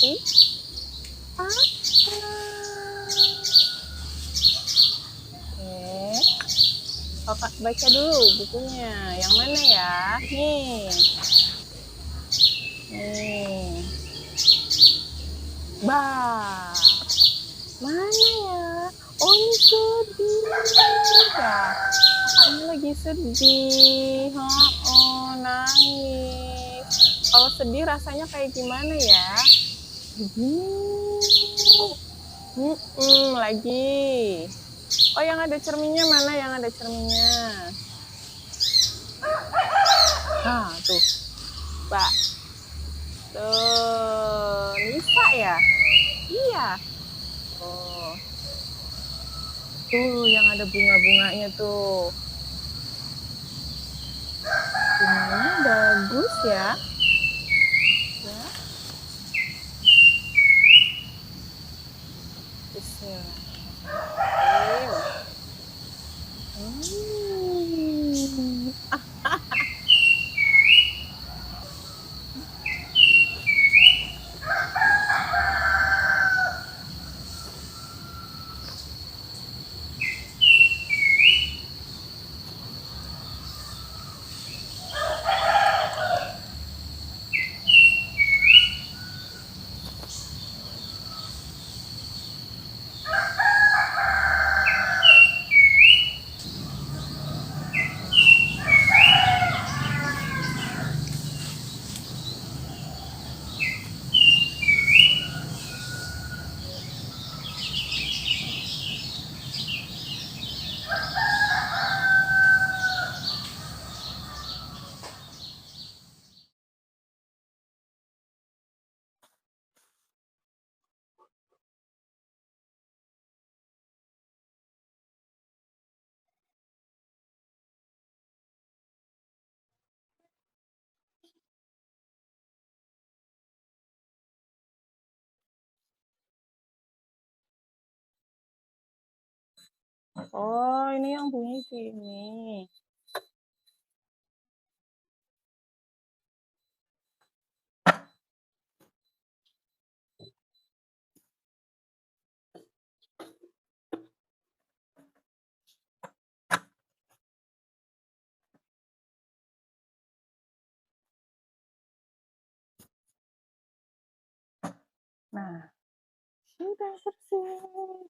seperti apa? Oke, Papa baca dulu bukunya. Yang mana ya? Nih. Nih. Bah. Mana ya? Oh, ini sedih. Ya. Kakaknya lagi sedih. Oh, nangis. Kalau sedih rasanya kayak gimana ya? Lagi. Oh, yang ada cerminnya mana? Yang ada cerminnya. Nah, tuh. Pak. Tuh, Nisa ya? Iya. Oh. Tuh, yang ada bunga-bunganya tuh. Bunganya bagus ya. Ya. Bismillahirrahmanirrahim. Oh, ini yang bunyi gini. Nah, sudah selesai.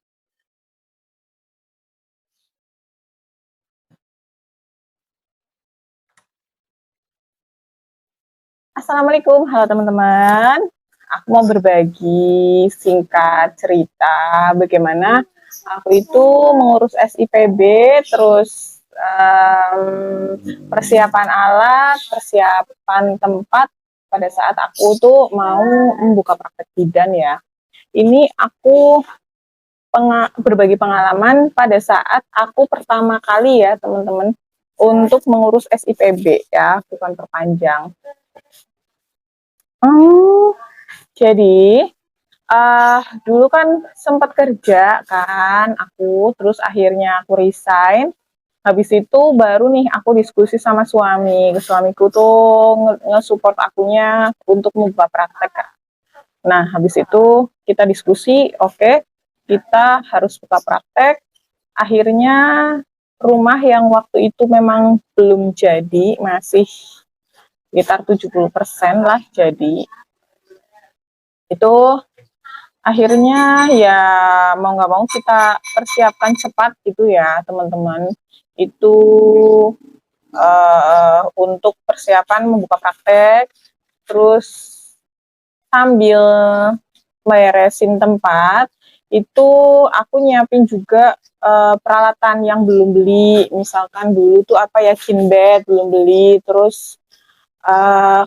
Assalamualaikum, halo teman-teman. Aku mau berbagi singkat cerita bagaimana aku itu mengurus SIPB, terus persiapan alat, persiapan tempat pada saat aku tuh mau membuka praktek bidan ya. Ini aku berbagi pengalaman pada saat aku pertama kali ya teman-teman untuk mengurus SIPB ya, bukan perpanjang. Jadi dulu kan sempat kerja kan aku, terus akhirnya aku resign. Habis itu baru nih aku diskusi sama suamiku tuh nge-support akunya untuk membuka praktek. Nah, habis itu kita diskusi, oke, kita harus buka praktek. Akhirnya rumah yang waktu itu memang belum jadi, masih sekitar 70% lah jadi. Itu akhirnya ya mau nggak mau kita persiapkan cepat gitu ya teman-teman. Itu untuk persiapan membuka praktek, terus sambil beresin tempat, itu aku nyiapin juga peralatan yang belum beli. Misalkan dulu tuh apa ya, king bed belum beli, terus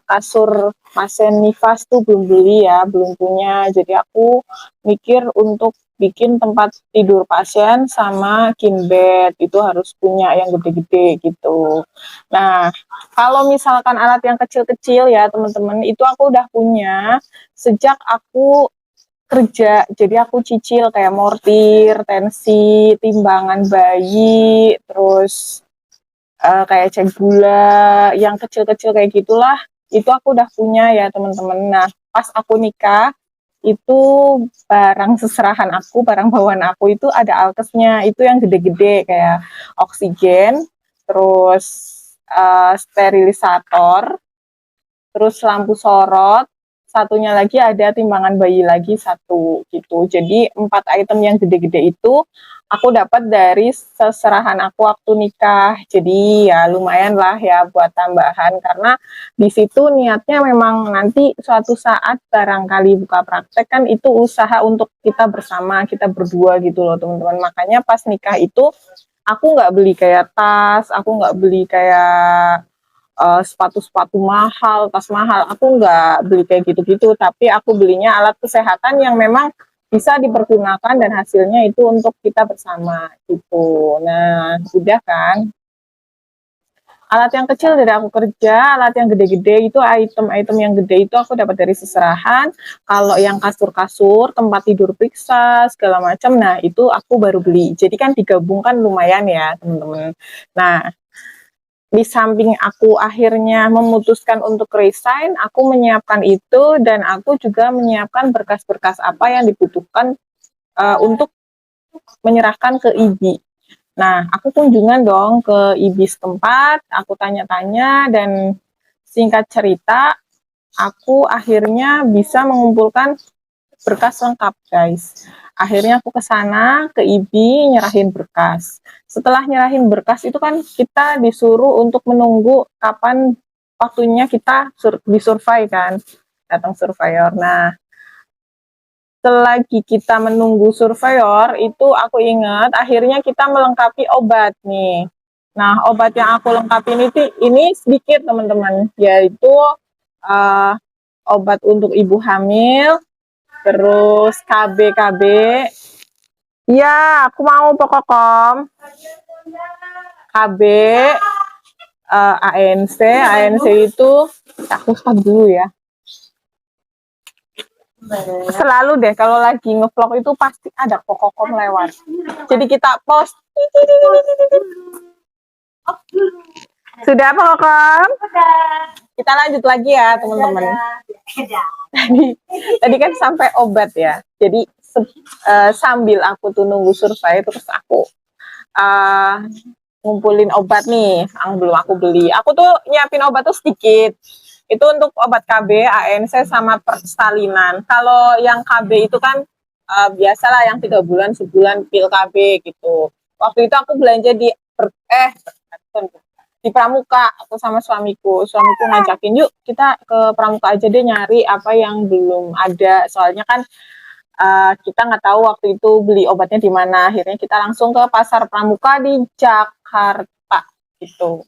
kasur pasien nifas tuh belum beli ya, belum punya. Jadi aku mikir untuk bikin tempat tidur pasien sama king bed itu harus punya yang gede-gede gitu. Nah, kalau misalkan alat yang kecil-kecil ya teman-teman, itu aku udah punya sejak aku kerja. Jadi aku cicil kayak mortir, tensi, timbangan bayi, terus kayak cek gula, yang kecil-kecil kayak gitulah, itu aku udah punya ya teman-teman. Nah, pas aku nikah, itu barang seserahan aku, barang bawaan aku itu ada alkesnya, itu yang gede-gede kayak oksigen, terus sterilisator, terus lampu sorot, satunya lagi ada timbangan bayi lagi satu gitu. Jadi 4 item yang gede-gede itu aku dapat dari seserahan aku waktu nikah. Jadi ya lumayan lah ya buat tambahan, karena di situ niatnya memang nanti suatu saat barangkali buka praktek kan itu usaha untuk kita bersama, kita berdua gitu loh teman-teman. Makanya pas nikah itu aku nggak beli kayak tas, aku nggak beli kayak sepatu-sepatu mahal, tas mahal, aku nggak beli kayak gitu-gitu, tapi aku belinya alat kesehatan yang memang bisa dipergunakan dan hasilnya itu untuk kita bersama gitu. Nah, udah kan. Alat yang kecil dari aku kerja, alat yang gede-gede itu item-item yang gede itu aku dapat dari seserahan. Kalau yang kasur-kasur, tempat tidur periksa, segala macam, nah itu aku baru beli. Jadi kan digabungkan lumayan ya teman-teman. Nah, di samping aku akhirnya memutuskan untuk resign, aku menyiapkan itu dan aku juga menyiapkan berkas-berkas apa yang dibutuhkan untuk menyerahkan ke IBI. Nah, aku kunjungan dong ke IBI setempat, aku tanya-tanya dan singkat cerita, aku akhirnya bisa mengumpulkan berkas lengkap guys. Akhirnya aku ke sana, ke IBI, nyerahin berkas. Setelah nyerahin berkas itu kan kita disuruh untuk menunggu kapan waktunya kita disurvey kan, datang surveyor. Nah, selagi kita menunggu surveyor itu aku ingat akhirnya kita melengkapi obat nih. Nah, obat yang aku lengkapi ini sedikit teman-teman, yaitu uh, obat untuk ibu hamil, terus KB. Iya, aku mau Pokokom. KB, ANC itu aku stop dulu ya. Selalu deh kalau lagi ngevlog itu pasti ada Pokokom lewat. Jadi kita post. Sudah Pokokom? Kita lanjut lagi ya teman-teman. Tadi kan sampai obat ya. Jadi sambil aku tuh nunggu survei terus aku ngumpulin obat nih yang belum aku beli. Aku tuh nyiapin obat tuh sedikit. Itu untuk obat KB, ANC sama persalinan. Kalau yang KB itu kan biasalah yang 3 bulan, sebulan pil KB gitu. Waktu itu aku belanja di Pramuka, aku sama suamiku. Suamiku ngajakin, yuk kita ke Pramuka aja deh nyari apa yang belum ada. Soalnya kan kita nggak tahu waktu itu beli obatnya di mana. Akhirnya kita langsung ke pasar Pramuka di Jakarta gitu.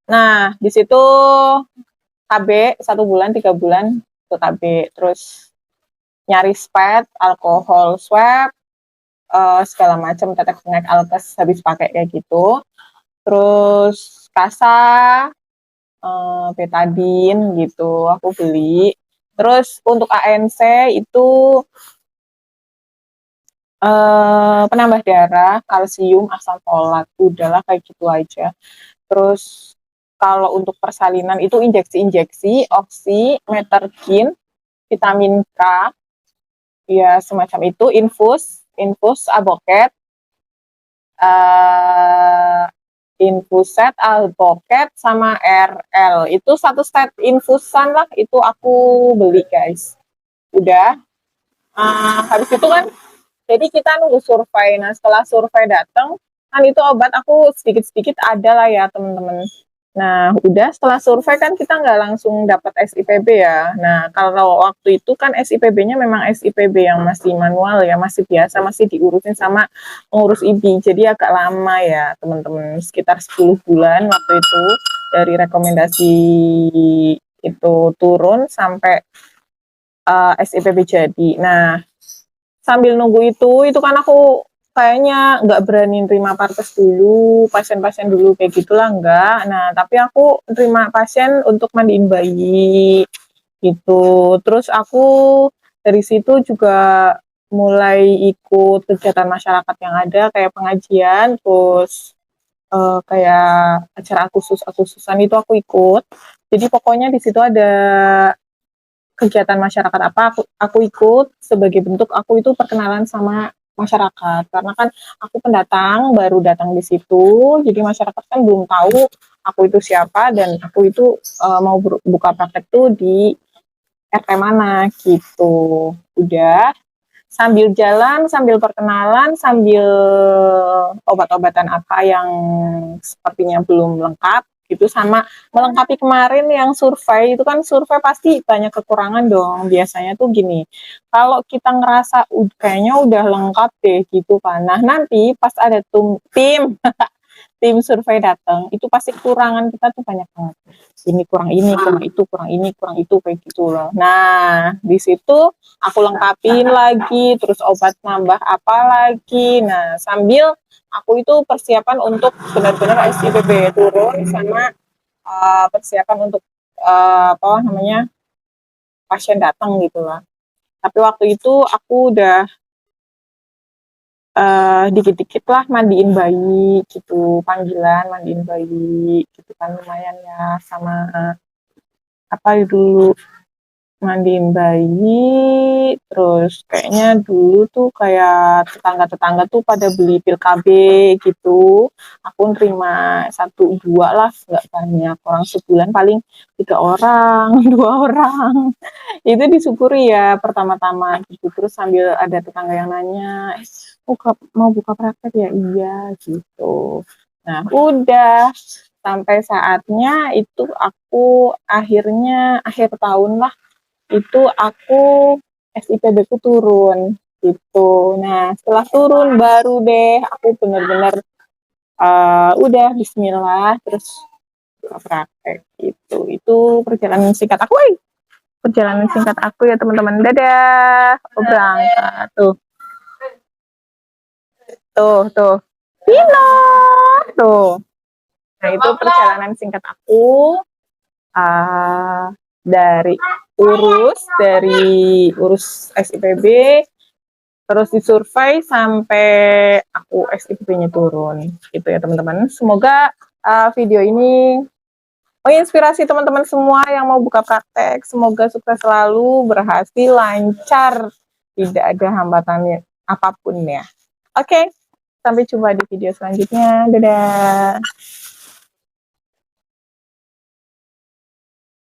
Nah, di situ KB 1 bulan, 3 bulan ke KB. Terus nyari spet, alkohol swab, segala macam, tetek bengek alkes habis pakai kayak gitu. Terus kasa, betadine gitu, aku beli. Terus untuk ANC itu penambah darah, kalsium, asam folat, udahlah kayak gitu aja. Terus kalau untuk persalinan itu injeksi-injeksi, oksi, metergin, vitamin K, ya semacam itu, infus, aboket, infuset, alboket, sama RL. Itu satu set infusan lah, itu aku beli guys. Udah. Habis itu kan, jadi kita nunggu survei. Nah, setelah survei datang, kan itu obat aku sedikit-sedikit ada lah ya teman-teman. Nah, udah setelah survei kan kita nggak langsung dapat SIPB ya. Nah, kalau waktu itu kan SIPB-nya memang SIPB yang masih manual ya, masih biasa, masih diurusin sama pengurus IBI. Jadi agak lama ya teman-teman, sekitar 10 bulan waktu itu dari rekomendasi itu turun sampai SIPB jadi. Nah, sambil nunggu itu kan aku kayaknya nggak berani terima partes dulu, pasien-pasien dulu kayak gitulah enggak. Nah, tapi aku terima pasien untuk mandiin bayi gitu. Terus aku dari situ juga mulai ikut kegiatan masyarakat yang ada kayak pengajian, terus kayak acara khususan itu aku ikut. Jadi pokoknya di situ ada kegiatan masyarakat apa aku ikut sebagai bentuk aku itu perkenalan sama masyarakat, karena kan aku pendatang baru datang di situ, jadi masyarakat kan belum tahu aku itu siapa dan aku itu mau buka praktek tuh di RT mana gitu. Udah sambil jalan, sambil perkenalan, sambil obat-obatan apa yang sepertinya belum lengkap gitu, sama melengkapi kemarin yang survei itu kan, survei pasti banyak kekurangan dong. Biasanya tuh gini, kalau kita ngerasa kayaknya udah lengkap deh gitu kan. Nah, nanti pas ada tim tim survei datang, itu pasti kekurangan kita tuh banyak banget. Ini kurang ini, kurang itu, kurang ini, kurang itu, kayak gitu loh. Nah, di situ aku lengkapin lagi, terus obat nambah apa lagi. Nah, sambil aku itu persiapan untuk benar-benar SIPB turun, sama persiapan untuk apa namanya, pasien datang gitu lah. Tapi waktu itu aku udah dikit-dikit lah mandiin bayi gitu, panggilan mandiin bayi gitu kan, lumayan ya, sama apa dulu mandiin bayi. Terus kayaknya dulu tuh kayak tetangga-tetangga tuh pada beli pil KB gitu, aku nerima 1-2 lah, nggak banyak, orang sebulan paling 3 orang 2 orang. Itu disyukuri ya pertama-tama gitu. Terus sambil ada tetangga yang nanya, mau buka praktek ya? Iya gitu. Nah, udah sampai saatnya itu aku akhirnya akhir tahun lah, itu aku SIPB ku turun gitu. Nah, setelah turun baru deh aku benar-benar udah Bismillah, terus buka praktek gitu. Itu perjalanan singkat aku. Perjalanan singkat aku ya teman-teman. Dadah. Aku berangkat. Tuh. Pino. Tuh. Nah, itu perjalanan singkat aku uh, dari urus SIPB, terus disurvei sampai aku SIPB-nya turun. Gitu ya teman-teman. Semoga video ini menginspirasi teman-teman semua yang mau buka praktek. Semoga sukses selalu, berhasil, lancar, tidak ada hambatannya apapun ya. Oke, sampai jumpa di video selanjutnya. Dadah.